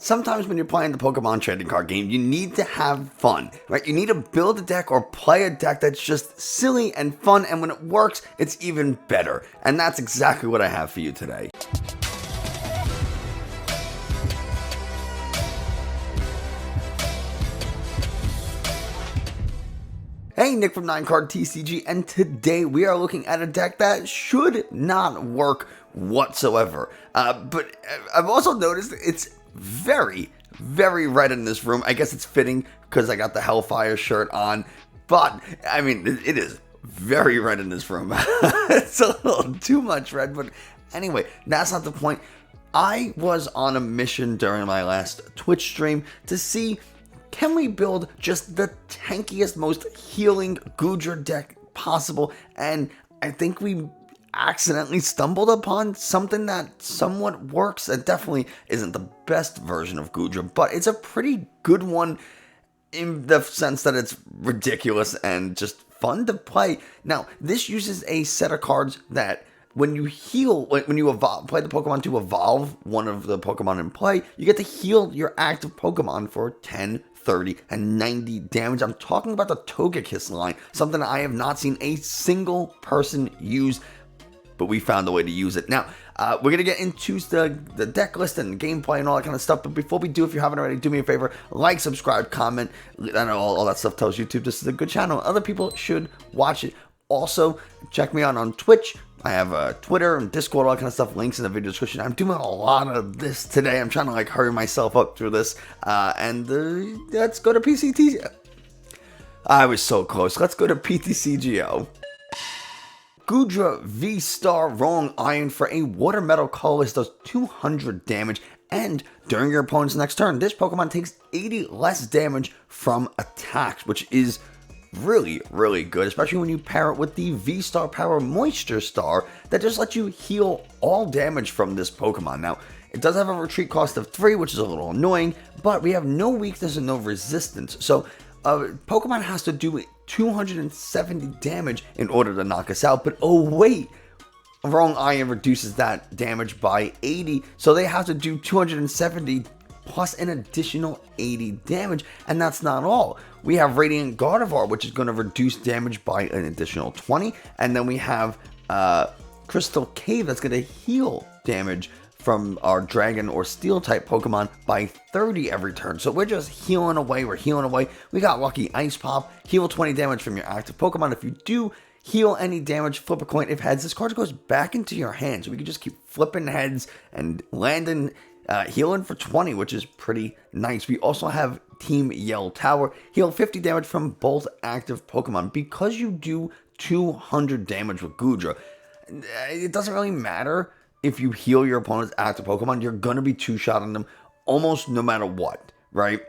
sometimes when you're playing the Pokemon trading card game, you need to have fun, right? You need to build a deck or play a deck that's just silly and fun, and when it works, it's even better. And that's exactly what I have for you today. Hey, Nick from 9Card TCG, and today we are looking at a deck that should not work whatsoever. But I've also noticed it's very, very red in this room. I guess it's fitting because I got the Hellfire shirt on, but I mean, it is very red in this room. It's a little too much red, but anyway, that's not the point. I was on a mission during my last Twitch stream to see, can we build just the tankiest, most healing Goodra deck possible? And I think we accidentally stumbled upon something that somewhat works. It definitely isn't the best version of Goodra, but it's a pretty good one in the sense that it's ridiculous and just fun to play. Now, this uses a set of cards that when you heal, when you play the Pokemon to evolve one of the Pokemon in play, you get to heal your active Pokemon for 10, 30, and 90 damage. I'm talking about the Togekiss line, something I have not seen a single person use, but we found a way to use it. Now, we're going to get into the deck list and gameplay and all that kind of stuff, but before we do, if you haven't already, do me a favor, like, subscribe, comment. I know all that stuff tells YouTube this is a good channel. Other people should watch it. Also, check me out on Twitch. I have Twitter and Discord, all that kind of stuff, links in the video description. I'm doing a lot of this today. I'm trying to hurry myself up through this. And let's go to PCTGO. I was so close. Let's go to PTCGO. Goodra VStar Wrong Iron for a Water Metal colorless does 200 damage. And during your opponent's next turn, this Pokemon takes 80 less damage from attacks, which is really, really good, especially when you pair it with the V-Star Power Moisture Star that just lets you heal all damage from this Pokemon. Now, it does have a retreat cost of 3, which is a little annoying, but we have no weakness and no resistance. So, Pokemon has to do 270 damage in order to knock us out, but oh wait, Wrong Iron reduces that damage by 80, so they have to do 270 plus an additional 80 damage, and that's not all. We have Radiant Gardevoir, which is going to reduce damage by an additional 20, and then we have Crystal Cave that's going to heal damage from our Dragon or Steel type Pokemon by 30 every turn. So we're just healing away, we're healing away. We got Lucky Ice Pop, heal 20 damage from your active Pokemon. If you do heal any damage, flip a coin. If heads, this card goes back into your hand, so we can just keep flipping heads and landing healing for 20, which is pretty nice. We also have Team Yell Tower, heal 50 damage from both active Pokemon. Because you do 200 damage with Goodra, it doesn't really matter if you heal your opponent's active Pokemon. You're going to be two-shotting them almost no matter what, right?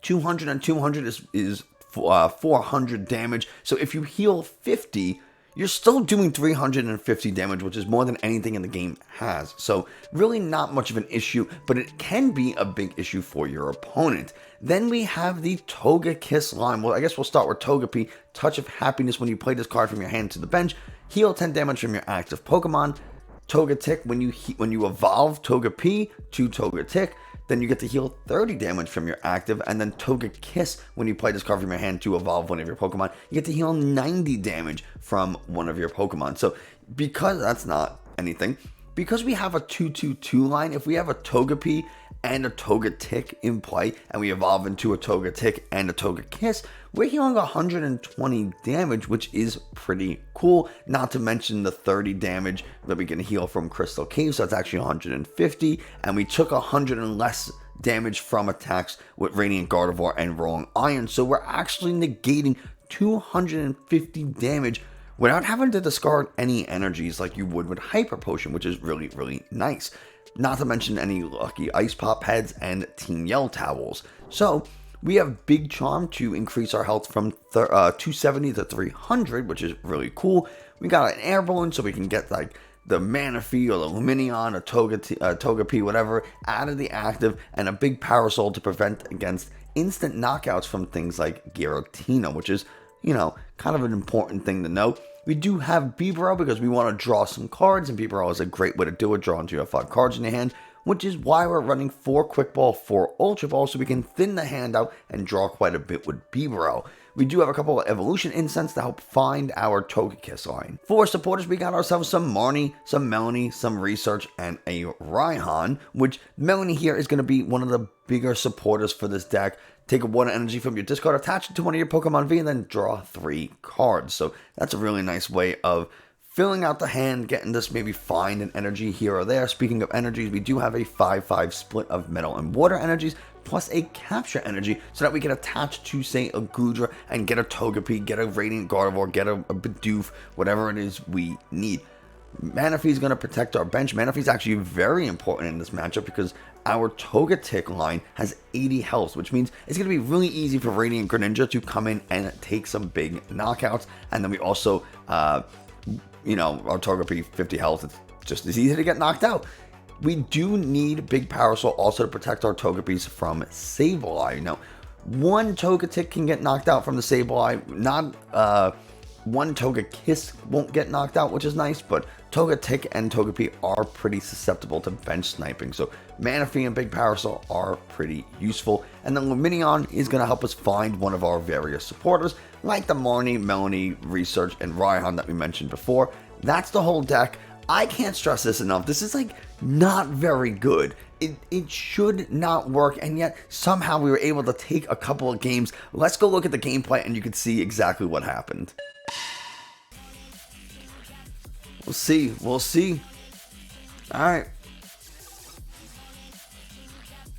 200 and 200 is 400 damage. So if you heal 50, you're still doing 350 damage, which is more than anything in the game has. So really not much of an issue, but it can be a big issue for your opponent. Then we have the Togekiss line. Well, I guess we'll start with Togepi. Touch of Happiness, when you play this card from your hand to the bench, heal 10 damage from your active Pokemon. Togetic, when you evolve Togepi to Togetic, then you get to heal 30 damage from your active. And then Togekiss, when you play this card from your hand to evolve one of your Pokemon, you get to heal 90 damage from one of your Pokemon. So because that's not anything, because we have a 2-2-2 line, if we have a Togepi and a Togetic in play, and we evolve into a Togetic and a Togekiss, we're healing 120 damage, which is pretty cool. Not to mention the 30 damage that we can heal from Crystal Cave, so that's actually 150, and we took 100 and less damage from attacks with Radiant Gardevoir and Wrong Iron, so we're actually negating 250 damage without having to discard any energies like you would with Hyper Potion, which is really, really nice. Not to mention any Lucky Ice Pop heads and Team Yell Towels. So we have Big Charm to increase our health from 270 to 300, which is really cool. We got an Air Balloon so we can get like the Manaphy or the Lumineon or Togepi, whatever, out of the active, and a Big Parasol to prevent against instant knockouts from things like Giratina, which is, you know, kind of an important thing to know. We do have Bibarel because we want to draw some cards, and Bibarel is a great way to do it, draw until you have 5 cards in your hand. which is why we're running 4 Quick Ball, 4 Ultra Ball, so we can thin the hand out and draw quite a bit with Bibarel. We do have a couple of Evolution Incense to help find our Togekiss line. For supporters, we got ourselves some Marnie, some Melony, some Research, and a Raihan, which Melony here is going to be one of the bigger supporters for this deck. Take a 1 energy from your discard, attach it to one of your Pokemon V, and then draw 3 cards. So that's a really nice way of filling out the hand, getting this maybe find an energy here or there. Speaking of energies, we do have a 5-5 split of metal and water energies, plus a capture energy, so that we can attach to, say, a Goodra and get a Togepi, get a Radiant Gardevoir, get a Bidoof, whatever it is we need. Manaphy is going to protect our bench. Manaphy is actually very important in this matchup because our Togetic line has 80 health, which means it's going to be really easy for Radiant Greninja to come in and take some big knockouts. And then we also, you know, our Togepi 50 health, it's just as easy to get knocked out. We do need Big Parasol also to protect our Togepis from Sableye. Now, one Togetic can get knocked out from the Sableye, not one Togekiss won't get knocked out, which is nice, but Togetic and Togepi are pretty susceptible to bench sniping, so Manaphy and Big Parasol are pretty useful. And then Lumineon is going to help us find one of our various supporters, like the Marnie, Melony, Research, and Raihan that we mentioned before. That's the whole deck. I can't stress this enough. This is like not very good. It should not work, and yet somehow we were able to take a couple of games. Let's go look at the gameplay and you can see exactly what happened. We'll see. We'll see. Alright.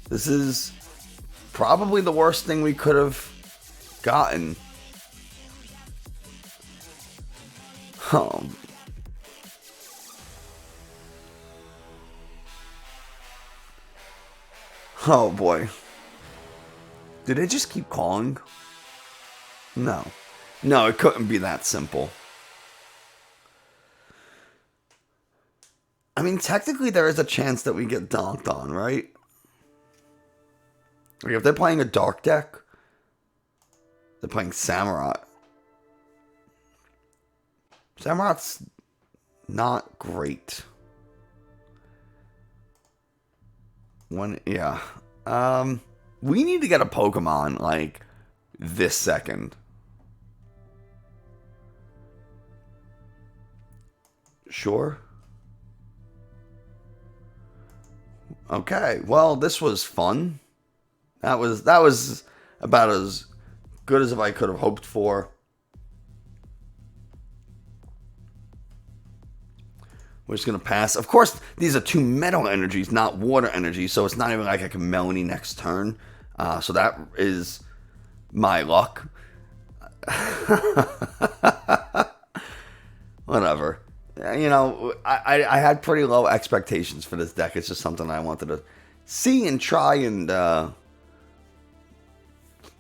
This is probably the worst thing we could have gotten. Oh boy. Did it just keep calling? No. No, it couldn't be that simple. I mean, technically there is a chance that we get donked on, right? Like if they're playing a dark deck, they're playing Samurott. Samurott's not great. Yeah. We need to get a Pokemon like this second. Sure. Okay. Well, this was fun. That was about as good as I could have hoped for. We're just going to pass. Of course, these are 2 metal energies, not water energies, so it's not even like I can Melony next turn. So that is my luck. Whatever. You know, I had pretty low expectations for this deck. It's just something I wanted to see and try, and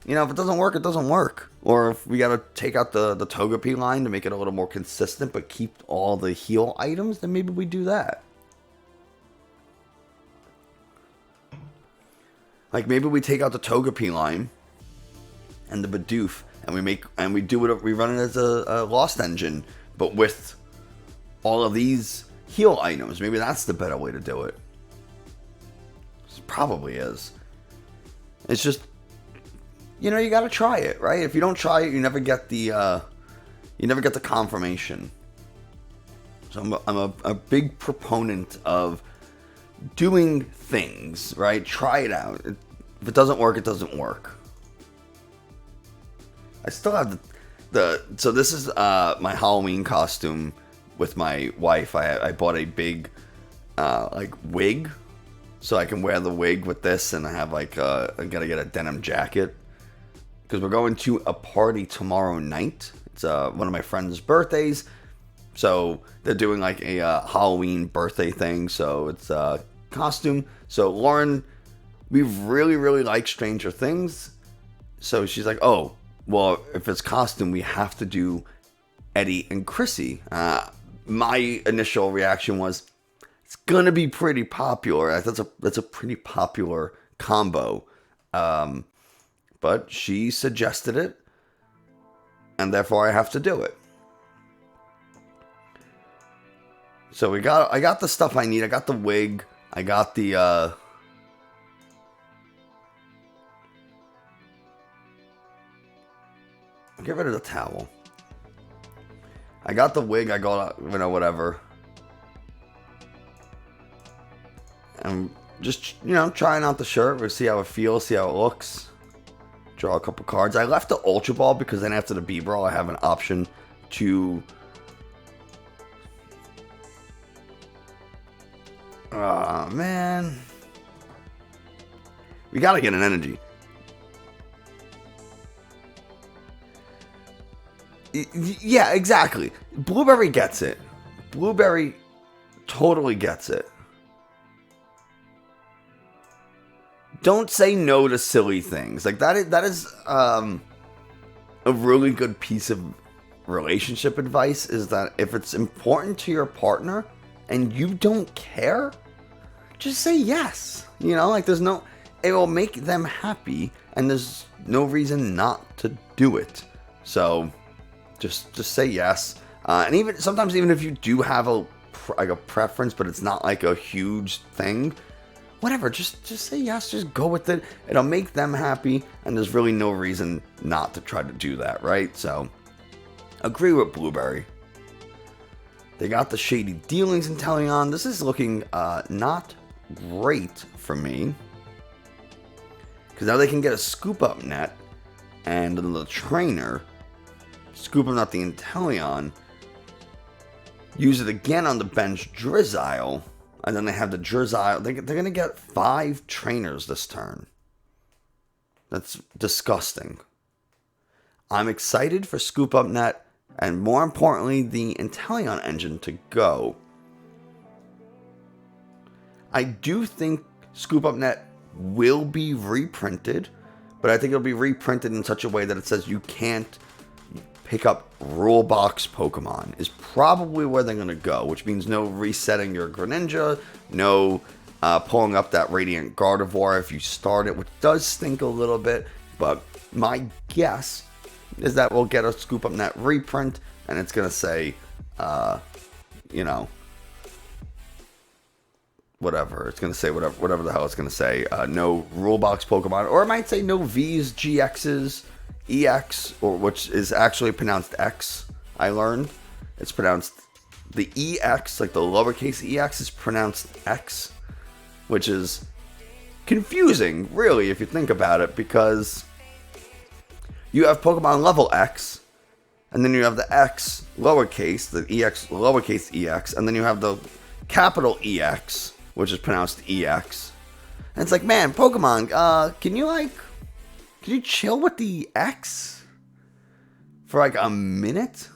you know, if it doesn't work, it doesn't work. Or if we gotta take out the Togepi line to make it a little more consistent, but keep all the heal items, then maybe we do that. Like maybe we take out the Togepi line and the Bidoof, and we run it as a Lost Engine, but with all of these heal items. Maybe that's the better way to do it. It probably is. It's just, you know, you gotta try it, right? If you don't try it, you never get the confirmation. So I'm a big proponent of doing things, right? Try it out. If it doesn't work, it doesn't work. I still have so this is my Halloween costume with my wife. I bought a big like wig, so I can wear the wig with this, and I have like I gotta get a denim jacket because we're going to a party tomorrow night. It's one of my friend's birthdays, so they're doing like a Halloween birthday thing. So it's a costume. So Lauren, we really like Stranger Things, so she's like, oh, well, if it's costume, we have to do Eddie and Chrissy. My initial reaction was, it's gonna be pretty popular. That's a pretty popular combo. But she suggested it, and therefore I have to do it. So I got the stuff I need. I got the wig, I got the, get rid of the towel. I got the wig, I got, you know, whatever. I'm just, you know, trying out the shirt. We'll see how it feels, see how it looks. Draw a couple cards. I left the Ultra Ball because then after the Bibarel, I have an option to... Oh, man. We gotta get an energy. Yeah, exactly. Blueberry gets it. Blueberry totally gets it. Don't say no to silly things. Like that is a really good piece of relationship advice, is that if it's important to your partner and you don't care, just say yes. You know, like it will make them happy and there's no reason not to do it. So just say yes. And even sometimes, even if you do have a preference, but it's not like a huge thing, whatever, just say yes, just go with it. It'll make them happy, and there's really no reason not to try to do that, right? So, agree with Blueberry. They got the Shady Dealings in Teleon. This is looking not great for me, because now they can get a Scoop Up Net, and the Trainer, Scoop Up Net the Inteleon, use it again on the bench Drizzile. And then they have the Drizzile. They're going to get 5 trainers this turn. That's disgusting. I'm excited for Scoop Up Net, and more importantly, the Inteleon engine to go. I do think Scoop Up Net will be reprinted, but I think it'll be reprinted in such a way that it says you can't pick up rule box Pokemon is probably where they're going to go, which means no resetting your Greninja, no pulling up that Radiant Gardevoir if you start it, which does stink a little bit, but my guess is that we'll get a Scoop Up Net reprint, and it's going to say, you know, whatever. It's going to say whatever the hell it's going to say. No rule box Pokemon, or it might say no Vs, GXs, EX, or which is actually pronounced X, I learned. It's pronounced, the EX, like the lowercase EX, is pronounced X, which is confusing, really, if you think about it, because you have Pokemon level X, and then you have the X lowercase, the EX lowercase EX, and then you have the capital EX, which is pronounced EX. And it's like, man, Pokemon, can you chill with the X for like a minute?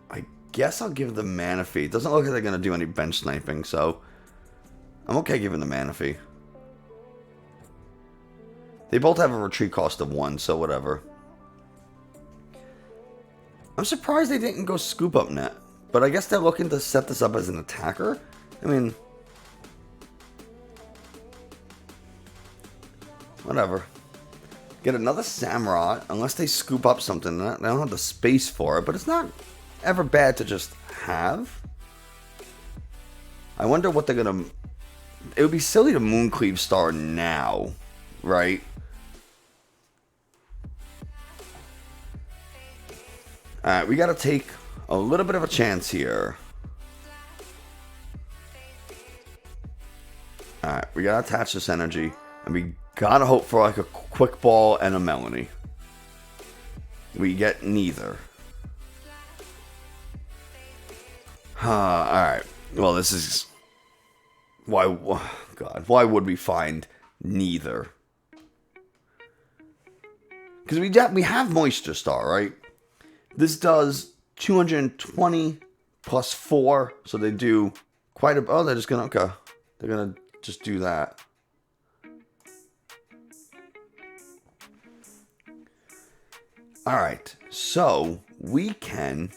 I guess I'll give the Manaphy. It doesn't look like they're going to do any bench sniping, so I'm okay giving the Manaphy. They both have a retreat cost of 1, so whatever. I'm surprised they didn't go Scoop Up Net, but I guess they're looking to set this up as an attacker. I mean, whatever. Get another Samurott, unless they scoop up something. They don't have the space for it, but it's not ever bad to just have. I wonder what they're going to... It would be silly to Mooncleave Star now, right? Alright, we got to take a little bit of a chance here. Alright, we got to attach this energy, and we gotta hope for like a Quick Ball and a Melony. We get neither. Alright. Well, this is... Why would we find neither? Because we have Moisture Star, right? This does 220 plus 4, so they do quite a... Oh, they're just gonna... Okay. They're gonna just do that. Alright, so we can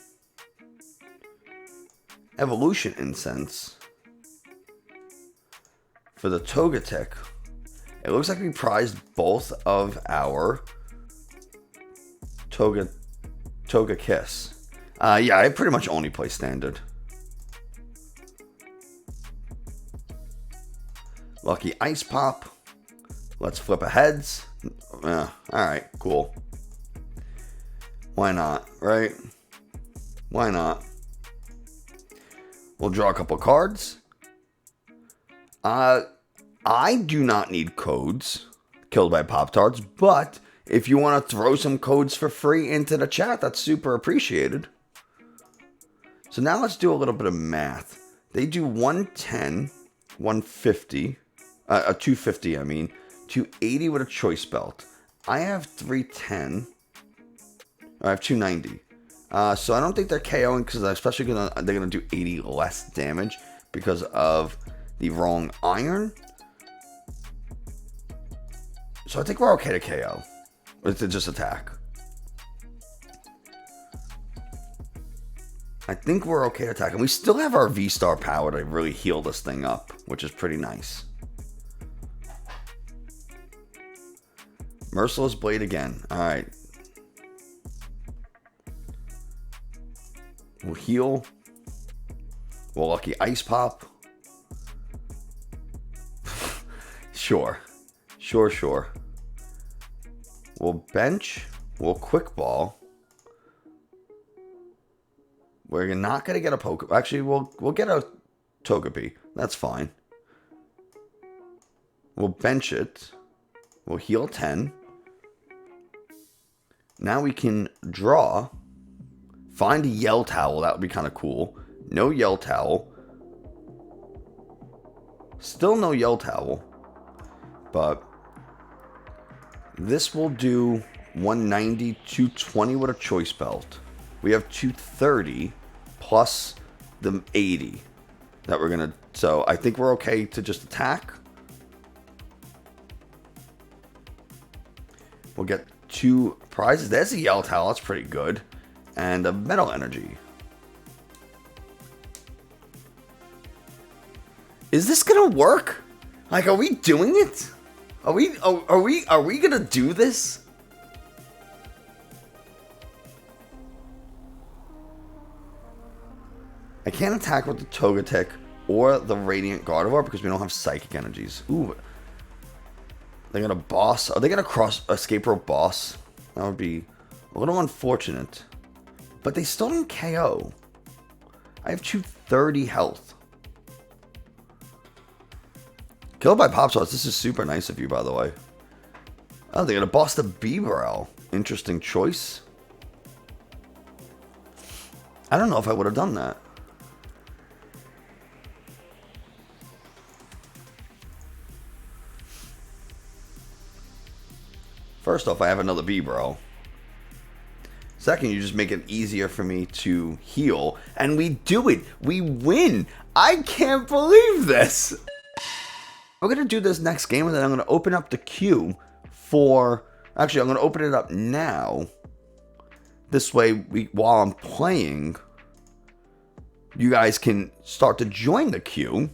Evolution Incense for the Togetic. It looks like we prized both of our Togekiss. Yeah, I pretty much only play standard. Lucky Ice Pop. Let's flip a heads. Alright, cool. Why not, right? Why not? We'll draw a couple cards. I do not need codes killed by Pop-Tarts, but if you want to throw some codes for free into the chat, that's super appreciated. So now let's do a little bit of math. They do 110, 150, 250, I mean, 280 with a choice belt. I have 310. I have 290. So I don't think they're KOing because especially they're gonna do 80 less damage because of the wrong iron. So I think we're okay to KO. Or to just attack. I think we're okay to attack. And we still have our V-Star power to really heal this thing up, which is pretty nice. Merciless Blade again. Alright. We'll heal. We'll Lucky Ice Pop. Sure. Sure. We'll bench. We'll Quick Ball. We're not going to get a Poke. Actually, we'll get a Togepi. That's fine. We'll bench it. We'll heal 10. Now we can draw. Find a Yell Towel. That would be kind of cool. No Yell Towel. Still no Yell Towel. But this will do 190, 220 with a choice belt. We have 230 plus the 80 that we're going to... So I think we're okay to just attack. We'll get 2 prizes. There's a Yell Towel. That's pretty good. And a Metal Energy. Is this going to work? Like, are we doing it? Are we going to do this? I can't attack with the Togetic or the Radiant Gardevoir because we don't have Psychic Energies. Ooh. They're going to boss. Are they going to cross Escape Rope boss? That would be a little unfortunate. But they still don't KO. I have 230 health. Killed by Pop-Tarts. This is super nice of you, by the way. Oh, they're going to boss the Bibarel. Interesting choice. I don't know if I would have done that. First off, I have another Bibarel. Second, you just make it easier for me to heal. And we do it. We win. I can't believe this. We're going to do this next game, and then I'm going to open up the queue for... Actually, I'm going to open it up now. This way, while I'm playing, you guys can start to join the queue.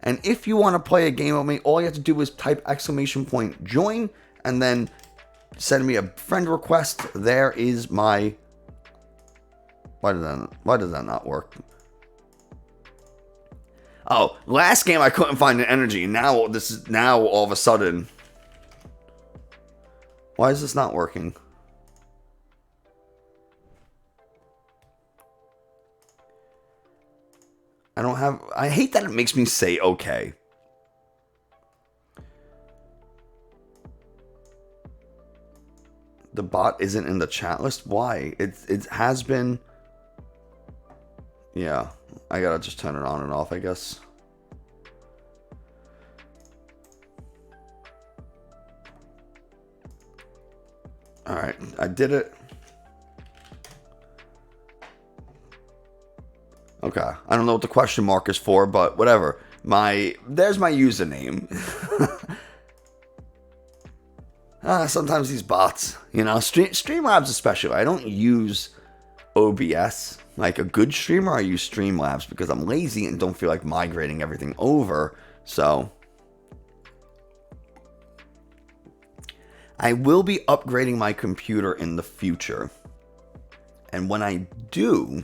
And if you want to play a game with me, all you have to do is type !join, and then send me a friend request. There is my... Why does that not work? Oh, last game I couldn't find an energy. Now all of a sudden. Why is this not working? I hate that it makes me say okay. The bot isn't in the chat list. Why? It has been. Yeah, I gotta just turn it on and off, I guess. Alright, I did it. Okay, I don't know what the question mark is for, but whatever. There's my username. Sometimes these bots, Streamlabs especially. I don't use OBS. Like a good streamer, I use Streamlabs because I'm lazy and don't feel like migrating everything over. So I will be upgrading my computer in the future. And when I do,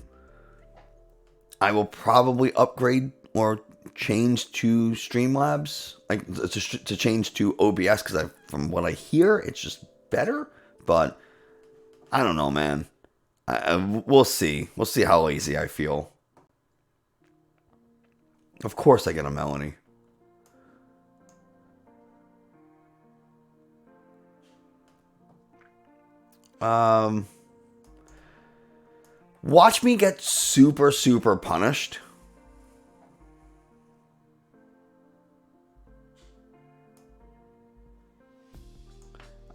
I will probably upgrade or change to Streamlabs, like to change to OBS, because from what I hear, it's just better. But I don't know, man. We'll see. We'll see how lazy I feel. Of course I get a Melony. Watch me get super, super punished.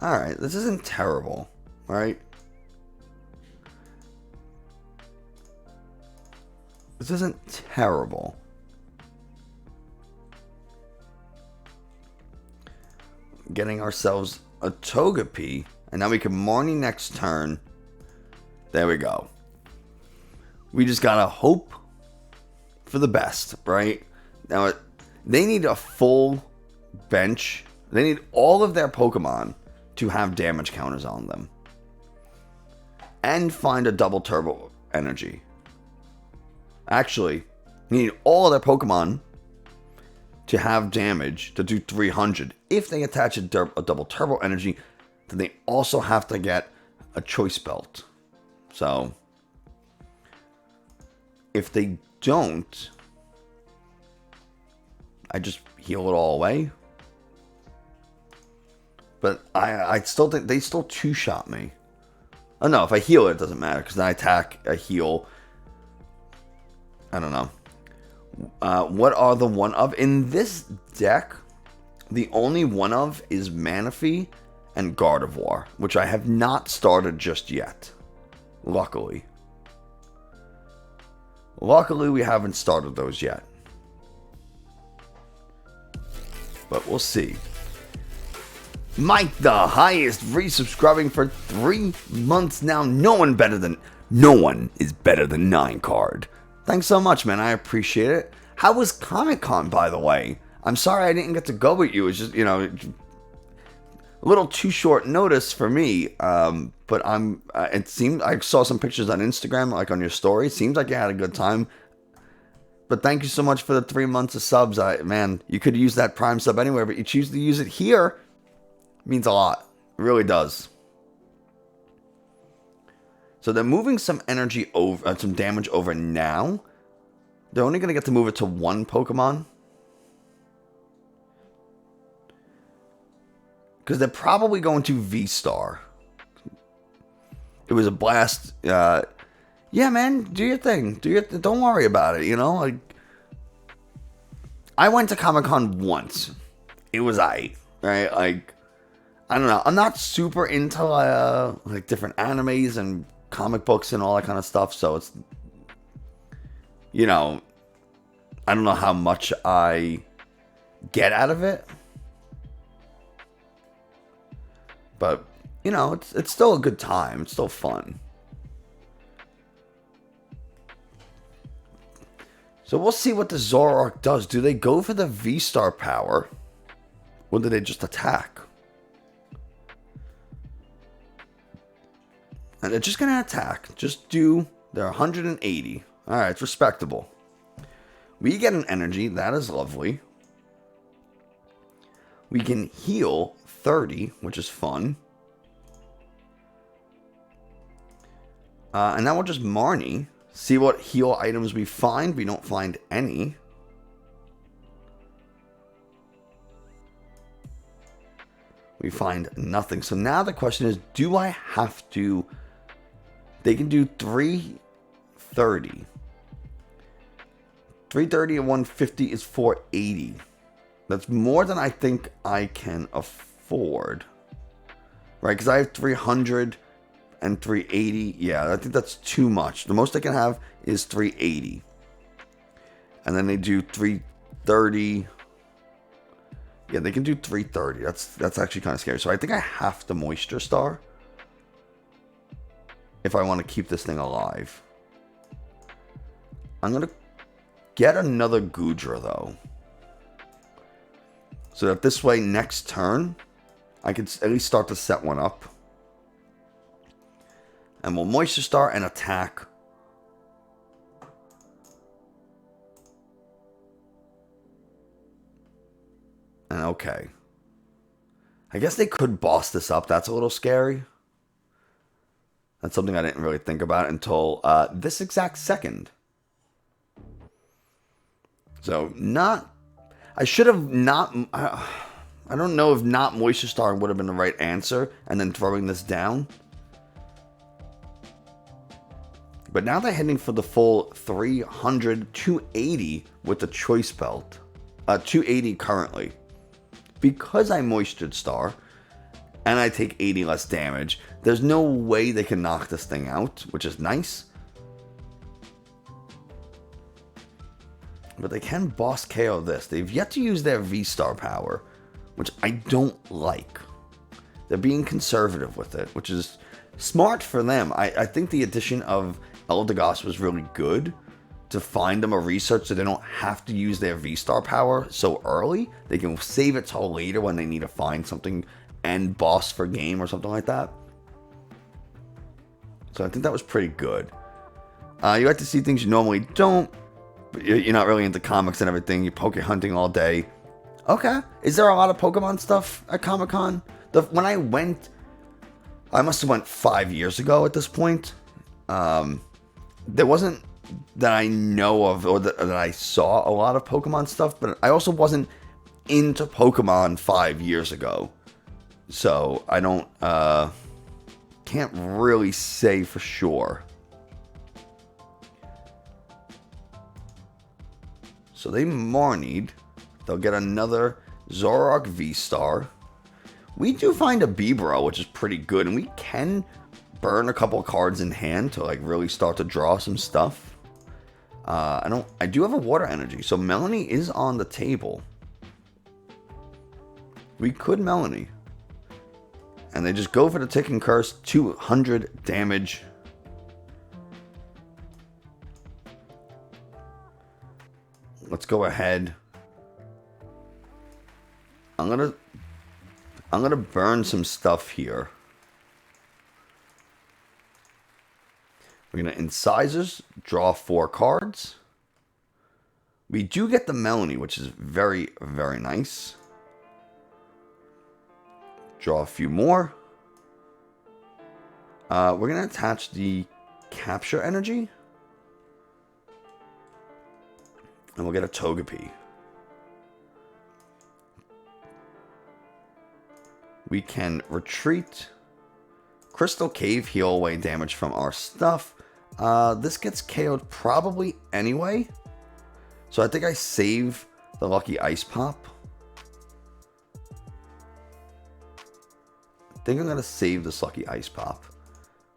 Alright, this isn't terrible, right? This isn't terrible. Getting ourselves a Togepi, and now we can Marnie next turn. There we go. We just gotta hope for the best, right? Now, they need a full bench. They need all of their Pokemon to have damage counters on them. And find a double turbo energy. Actually, you need all of their Pokemon to have damage to do 300. If they attach a double turbo energy, then they also have to get a choice belt. So, if they don't, I just heal it all away. But I still think they still two-shot me. Oh no, if I heal it doesn't matter, because then I attack, I heal. I don't know. What are the one of? In this deck, the only one of is Manaphy and Gardevoir, which I have not started just yet. Luckily. Luckily, we haven't started those yet. But we'll see. Mike, the highest, resubscribing for 3 months now. No one is better than 9 card. Thanks so much, man. I appreciate it. How was Comic-Con, by the way? I'm sorry I didn't get to go with you. It's just, you know, a little too short notice for me. But it seemed, I saw some pictures on Instagram, like on your story. It seems like you had a good time. But thank you so much for the 3 months of subs. Man, you could use that Prime sub anywhere, but you choose to use it here. It means a lot. It really does. So they're moving some energy over, some damage over now. They're only going to get to move it to 1 Pokemon. Because they're probably going to V-Star. It was a blast. Yeah, man, do your thing. Don't worry about it, you know? Like, I went to Comic-Con once. It was right? Like, I don't know. I'm not super into like different animes and comic books and all that kind of stuff, so it's, you know, I don't know how much I get out of it, but you know, it's still a good time. It's still fun. So we'll see what the Zoroark does. Do they go for the V-Star power, or do they just attack? And they're just going to attack. Just do their 180. Alright, it's respectable. We get an energy. That is lovely. We can heal 30, which is fun. And now we'll just Marnie. See what heal items we find. We don't find any. We find nothing. So now the question is, do I have to... They can do 330. 330 and 150 is 480. That's more than I think I can afford. Right? Because I have 300 and 380. Yeah, I think that's too much. The most I can have is 380. And then they do 330. Yeah, they can do 330. That's actually kind of scary. So I think I have to Moisture Star if I want to keep this thing alive. I'm going to get another Goodra, though. So that this way, next turn, I can at least start to set one up. And we'll Moisture Star and attack. And okay. I guess they could boss this up. That's a little scary. That's something I didn't really think about until this exact second. So, not... I should have not... I don't know if not Moisture Star would have been the right answer, and then throwing this down. But now they're heading for the full 300, 280 with the Choice Belt. 280 currently. Because I Moisture Star, and I take 80 less damage, there's no way they can knock this thing out, which is nice. But they can boss KO this. They've yet to use their V-Star power, which I don't like. They're being conservative with it, which is smart for them. I think the addition of Eldegoss was really good to find them a research so they don't have to use their V-Star power so early. They can save it till later when they need to find something and boss for game or something like that. So I think that was pretty good. You like to see things you normally don't. But you're not really into comics and everything. You're Poke hunting all day. Okay. Is there a lot of Pokemon stuff at Comic-Con? When I went, I must have went 5 years ago at this point. There wasn't that I know of or that I saw a lot of Pokemon stuff, but I also wasn't into Pokemon 5 years ago. So I don't, can't really say for sure. So they Marnied. They'll get another Zoroark V-Star. We do find a Bibarel, which is pretty good, and we can burn a couple cards in hand to like really start to draw some stuff. I do have a water energy, so Melony is on the table. We could Melony. And they just go for the Ticking Curse, 200 damage. Let's go ahead. I'm gonna burn some stuff here. We're gonna Incisors, draw 4 cards. We do get the Melony, which is very, very nice. Draw a few more. We're gonna attach the Capture Energy. And we'll get a Togepi. We can retreat. Crystal Cave, heal away damage from our stuff. This gets KO'd probably anyway. So I think I save the Lucky Ice Pop. I think I'm going to save this Lucky Ice Pop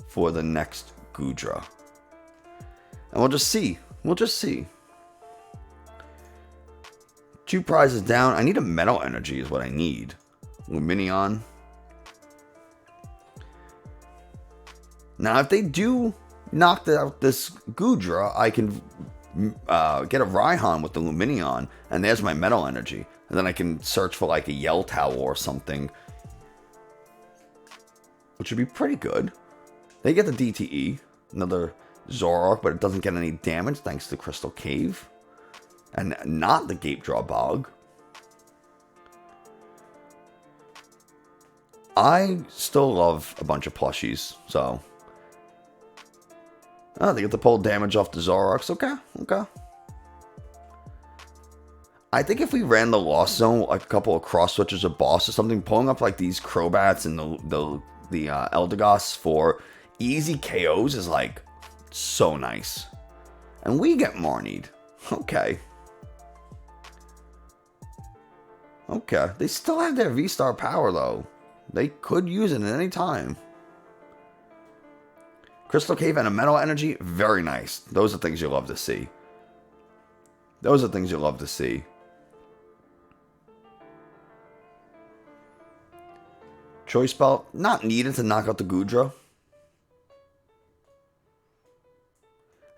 for the next Goodra. And we'll just see. We'll just see. 2 prizes down. I need a Metal Energy is what I need. Lumineon. Now, if they do knock out this Goodra, I can get a Raihan with the Lumineon, and there's my Metal Energy. And then I can search for like a Yell Tower or something, which would be pretty good. They get the DTE, another Zoroark, but it doesn't get any damage thanks to Crystal Cave. And not the Gape Draw Bog. I still love a bunch of plushies, so. Oh, they get to pull damage off the Zoroarks. Okay, okay. I think if we ran the Lost Zone, like a couple of cross switches of boss or something, pulling up like these Crobats and the Eldegoss for easy KOs is like so nice. And we get Marnied. Okay. Okay. They still have their V-Star power though. They could use it at any time. Crystal Cave and a Metal Energy, very nice. Those are things you love to see. Those are things you love to see. Choice Belt, not needed to knock out the Goodra.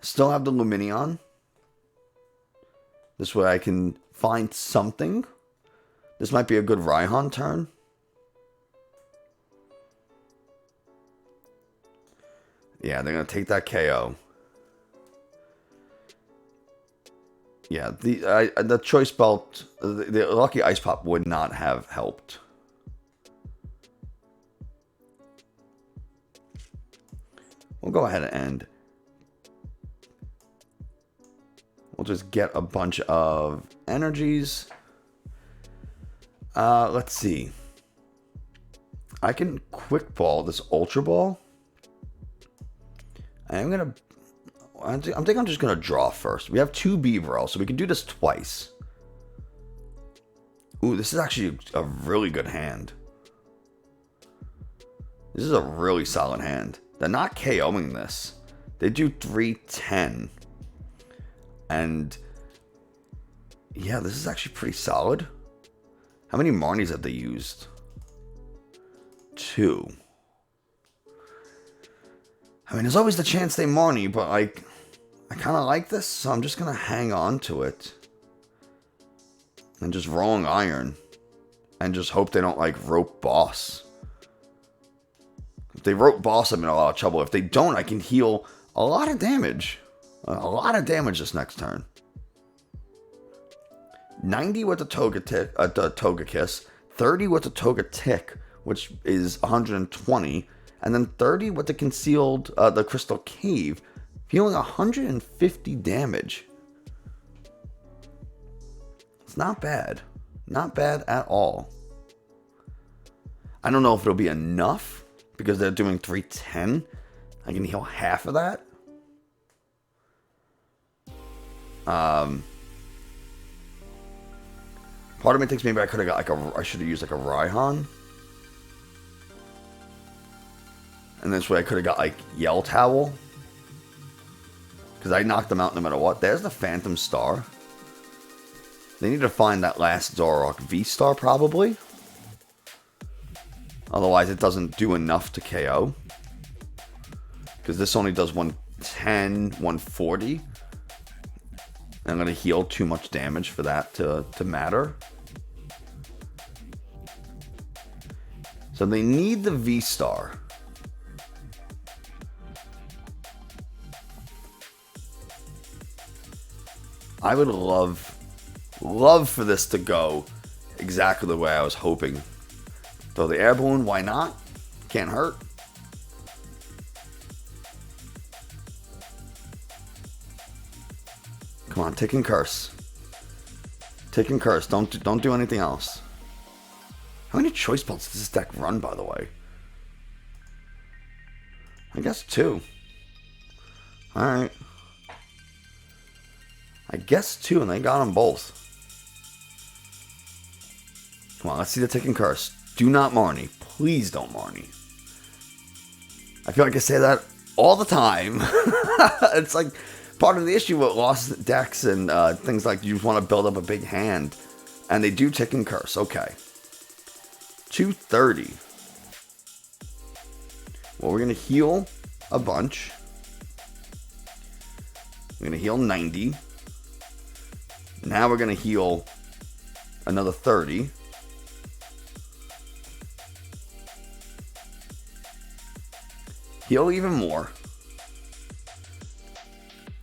Still have the Lumineon. This way I can find something. This might be a good Raihan turn. Yeah, they're going to take that KO. Yeah, the choice belt, the lucky ice pop would not have helped. We'll go ahead and we'll just get a bunch of energies. Let's see. I can quick ball this Ultra Ball. I think I'm just gonna draw first. We have 2 Bibarel, so we can do this twice. Ooh, this is actually a really good hand. This is a really solid hand. They're not KOing this. They do 310. And yeah, this is actually pretty solid. How many Marnies have they used? 2. I mean, there's always the chance they Marnie, but like, I kind of like this, so I'm just going to hang on to it. And just rolling iron. And just hope they don't like rope boss. If they rope boss, I'm in a lot of trouble. If they don't, I can heal a lot of damage. A lot of damage this next turn. 90 with the Togekiss, 30 with the Togetic, which is 120, and then 30 with the concealed, the Crystal Cave, healing 150 damage. It's not bad. Not bad at all. I don't know if it'll be enough, because they're doing 310. I can heal half of that. Part of me thinks maybe I could have got like I should have used like a Raihan. And this way I could have got like Yell Towel. Because I knocked them out no matter what. There's the Phantom Star. They need to find that last Zoroark V-Star probably. Otherwise it doesn't do enough to KO. Because this only does 110, 140. I'm going to heal too much damage for that to matter. So they need the V-Star. I would love for this to go exactly the way I was hoping. Throw the Air Balloon, why not? Can't hurt. Come on, Tick and Curse. Tick and Curse. Don't do anything else. How many choice belts does this deck run, by the way? I guess 2. Alright. I guess 2, and they got them both. Come on, let's see the Tick and Curse. Do not Marnie. Please don't Marnie. I feel like I say that all the time. It's like part of the issue with lost decks and things like you just want to build up a big hand. And they do Tick and Curse. Okay. 230. Well, we're going to heal a bunch. We're going to heal 90. Now we're going to heal another 30. Heal even more.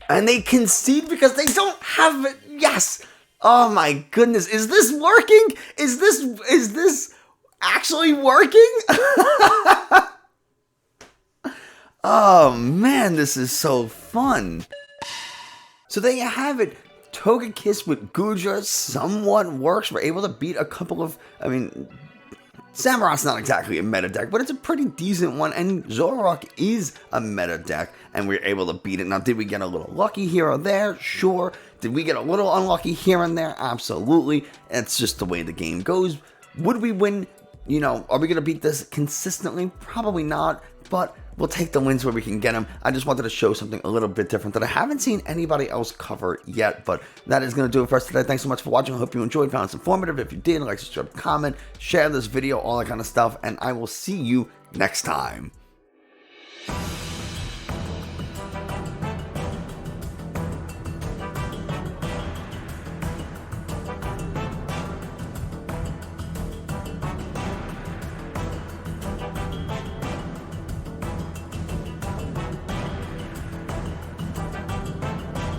And they concede because they don't have it. Yes. Oh my goodness. Is this working? Is this actually working? Oh man, this is so fun. So there you have it. Togekiss with Goodra somewhat works. We're able to beat a couple of, I mean, Samurott's not exactly a meta deck, but it's a pretty decent one, and Zoroark is a meta deck, and we're able to beat it. Now, did we get a little lucky here or there? Sure. Did we get a little unlucky here and there? Absolutely. It's just the way the game goes. Would we win? You know, are we going to beat this consistently? Probably not, but we'll take the wins where we can get them. I just wanted to show something a little bit different that I haven't seen anybody else cover yet, but that is going to do it for us today. Thanks so much for watching. I hope you enjoyed, found it informative. If you did, like, subscribe, comment, share this video, all that kind of stuff, and I will see you next time.